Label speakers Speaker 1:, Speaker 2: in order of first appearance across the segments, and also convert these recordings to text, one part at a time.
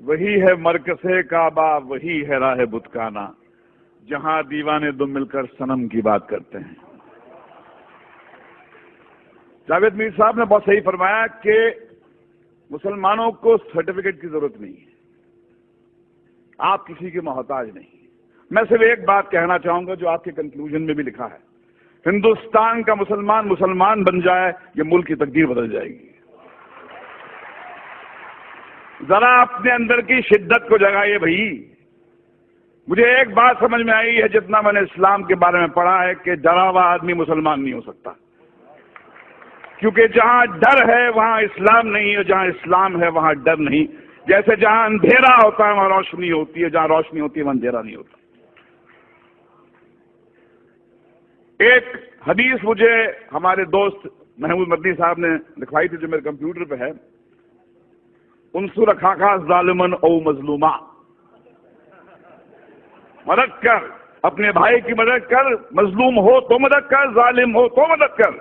Speaker 1: وہی ہے مرکز کعبہ، وہی ہے راہ بتکانہ، جہاں دیوانے دو مل کر صنم کی بات کرتے ہیں۔ جاوید میر صاحب نے بہت صحیح فرمایا کہ مسلمانوں کو سرٹیفکیٹ کی ضرورت نہیں ہے، آپ کسی کے محتاج نہیں۔ میں صرف ایک بات کہنا چاہوں گا جو آپ کے کنکلوژن میں بھی لکھا ہے، ہندوستان کا مسلمان بن جائے، یہ ملک کی تقدیر بدل جائے گی۔ ذرا اپنے اندر کی شدت کو جگائیے بھائی۔ مجھے ایک بات سمجھ میں آئی ہے جتنا میں نے اسلام کے بارے میں پڑھا ہے کہ ڈرا ہوا آدمی مسلمان نہیں ہو سکتا، کیونکہ جہاں ڈر ہے وہاں اسلام نہیں، اور جہاں اسلام ہے وہاں ڈر نہیں۔ جیسے جہاں اندھیرا ہوتا ہے وہاں روشنی ہوتی ہے، جہاں روشنی ہوتی ہے وہاں اندھیرا نہیں ہوتا۔ ایک حدیث مجھے ہمارے دوست محمود مدنی صاحب نے لکھوائی تھی جو میرے کمپیوٹر پہ ہے، انصر اخاک ظالمن او مظلوما، مدد کر، اپنے بھائی کی مدد کر، مظلوم ہو تو مدد کر، ظالم ہو تو مدد کر۔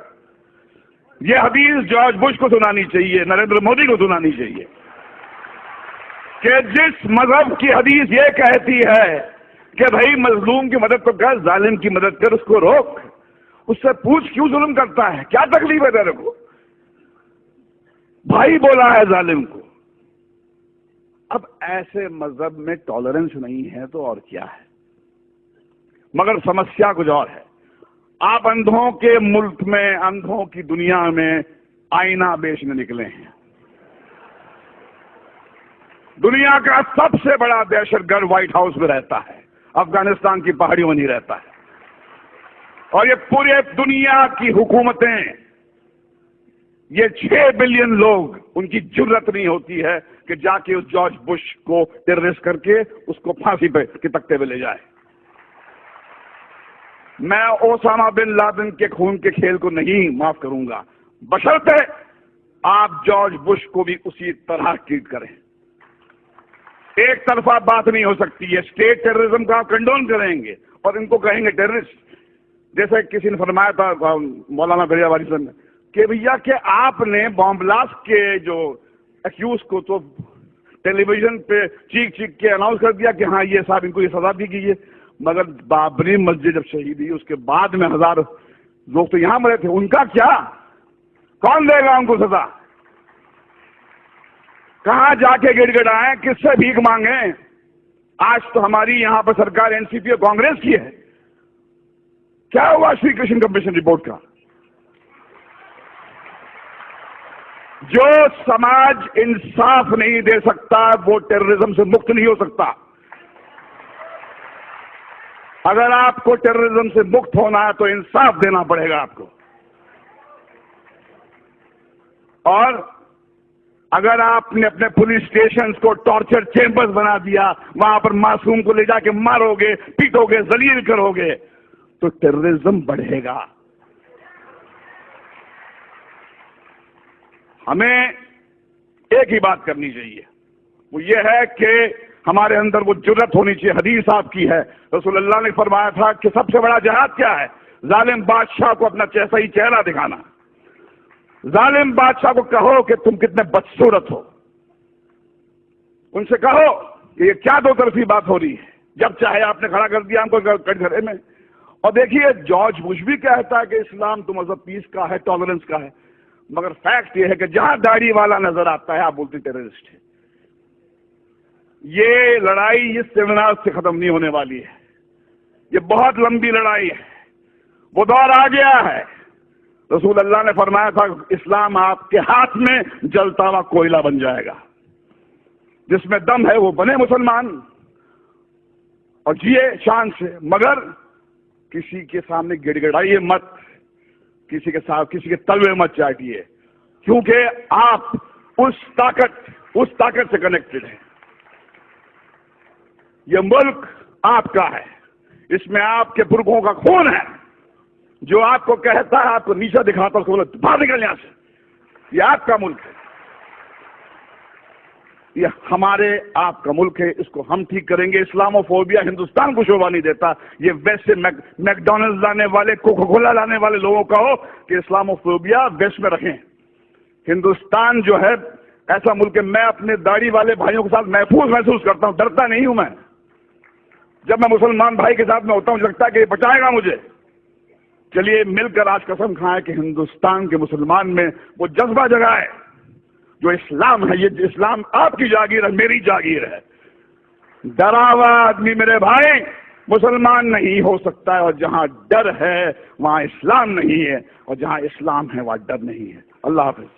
Speaker 1: یہ حدیث جارج بش کو سنانی چاہیے، نریندر مودی کو سنانی چاہیے کہ جس مذہب کی حدیث یہ کہتی ہے کہ بھائی مظلوم کی مدد تو کر، ظالم کی مدد کر، اس کو روک، اس سے پوچھ کیوں ظلم کرتا ہے، کیا تکلیف ہے تیرے کو؟ بھائی بولا ہے ظالم کو۔ اب ایسے مذہب میں ٹالرنس نہیں ہے تو اور کیا ہے؟ مگر سمسیا کچھ اور ہے۔ آپ اندھوں کے ملک میں، اندھوں کی دنیا میں آئینہ بیچنے نکلے ہیں۔ دنیا کا سب سے بڑا دہشت گرد وائٹ ہاؤس میں رہتا ہے، افغانستان کی پہاڑیوں میں نہیں رہتا ہے، اور یہ پورے دنیا کی حکومتیں، یہ 6 بلین لوگ، ان کی جرت نہیں ہوتی ہے کہ جا کے اس جارج بش کو ٹیررسٹ کر کے اس کو پھانسی پہ کے تختے پہ لے جائے۔ میں اوسامہ بن لادن کے خون کے کھیل کو نہیں معاف کروں گا، بشرطے آپ جارج بش کو بھی اسی طرح ٹریٹ کریں۔ ایک طرفہ بات نہیں ہو سکتی ہے۔ اسٹیٹ ٹیررزم کا کنڈون کریں گے اور ان کو کہیں گے ٹیررسٹ، جیسے کسی نے فرمایا تھا مولانا گریا والی صاحب نے کہ بھیا کہ آپ نے بام بلاسٹ کے جو ایکیوز کو تو ٹیلی ویژن پہ چیخ کے اناؤنس کر دیا کہ ہاں یہ صاحب ان کو یہ سزا دی گئی ہے، مگر بابری مسجد جب شہید ہوئی اس کے بعد میں 1000 لوگ تو یہاں مرے تھے، ان کا کیا؟ کون دے گا ان کو سزا؟ کہاں جا کے گڑ گڑائیں، کس سے بھیک مانگیں؟ آج تو ہماری یہاں پر سرکار این سی پی اور کانگریس کی ہے۔ کیا ہوا شری کرشن کمیشن رپورٹ کا؟ جو سماج انصاف نہیں دے سکتا وہ ٹیررزم سے مکت نہیں ہو سکتا۔ اگر آپ کو ٹیررزم سے مکت ہونا ہے تو انصاف دینا پڑے گا آپ کو، اور اگر آپ نے اپنے پولیس اسٹیشنز کو ٹارچر چیمبرز بنا دیا، وہاں پر معصوم کو لے جا کے مارو گے، پیٹو گے، ذلیل کرو گے، تو ٹیررزم بڑھے گا۔ ہمیں ایک ہی بات کرنی چاہیے، وہ یہ ہے کہ ہمارے اندر وہ جرت ہونی چاہیے۔ حدیث آپ کی ہے، رسول اللہ نے فرمایا تھا کہ سب سے بڑا جہاد کیا ہے؟ ظالم بادشاہ کو اپنا صحیح چہرہ دکھانا۔ ظالم بادشاہ کو کہو کہ تم کتنے بدصورت ہو، ان سے کہو کہ یہ کیا دو طرفی بات ہو رہی ہے، جب چاہے آپ نے کھڑا کر دیا ہم کو گھرے میں۔ اور دیکھیے جارج بش بھی کہتا ہے کہ اسلام تو مذہب پیس کا ہے، ٹالرنس کا ہے، مگر فیکٹ یہ ہے کہ جہاں داڑھی والا نظر آتا ہے آپ بولتے ٹیررسٹ ہے۔ یہ لڑائی اس سیمینار سے ختم نہیں ہونے والی ہے، یہ بہت لمبی لڑائی ہے، وہ دور آ گیا ہے۔ رسول اللہ نے فرمایا تھا اسلام آپ کے ہاتھ میں جلتا ہوا کوئلہ بن جائے گا، جس میں دم ہے وہ بنے مسلمان اور جیے شان سے، مگر کسی کے سامنے گڑ گڑائیے مت، کسی کے ساتھ کسی کے تلوے مت چاٹیے، کیونکہ آپ اس طاقت سے کنیکٹڈ ہیں۔ یہ ملک آپ کا ہے، اس میں آپ کے پرکھوں کا خون ہے، جو آپ کو کہتا ہے، آپ کو نیچا دکھاتا ہے، اس کو بولو باہر نکل یہاں سے، یہ آپ کا ملک ہے، یہ ہمارے آپ کا ملک ہے، اس کو ہم ٹھیک کریں گے۔ اسلاموفوبیا ہندوستان کو شوبھا نہیں دیتا، یہ ویسٹ سے میکڈونلڈ لانے والے، کوکا کولا لانے والے لوگوں کا ہو کہ اسلاموفوبیا ویسٹ میں رکھیں۔ ہندوستان جو ہے ایسا ملک ہے میں اپنے داڑھی والے بھائیوں کے ساتھ محفوظ محسوس کرتا ہوں، ڈرتا نہیں ہوں میں. جب میں مسلمان بھائی کے ساتھ میں ہوتا ہوں مجھے لگتا ہے کہ یہ بچائے گا مجھے. چلیے مل کر آج قسم کھائیں کہ ہندوستان کے مسلمان میں وہ جذبہ جگائے جو اسلام ہے. یہ اسلام آپ کی جاگیر ہے، میری جاگیر ہے. ڈرا ہوا آدمی میرے بھائی مسلمان نہیں ہو سکتا ہے، اور جہاں ڈر ہے وہاں اسلام نہیں ہے، اور جہاں اسلام ہے وہاں ڈر نہیں ہے. اللہ حافظ.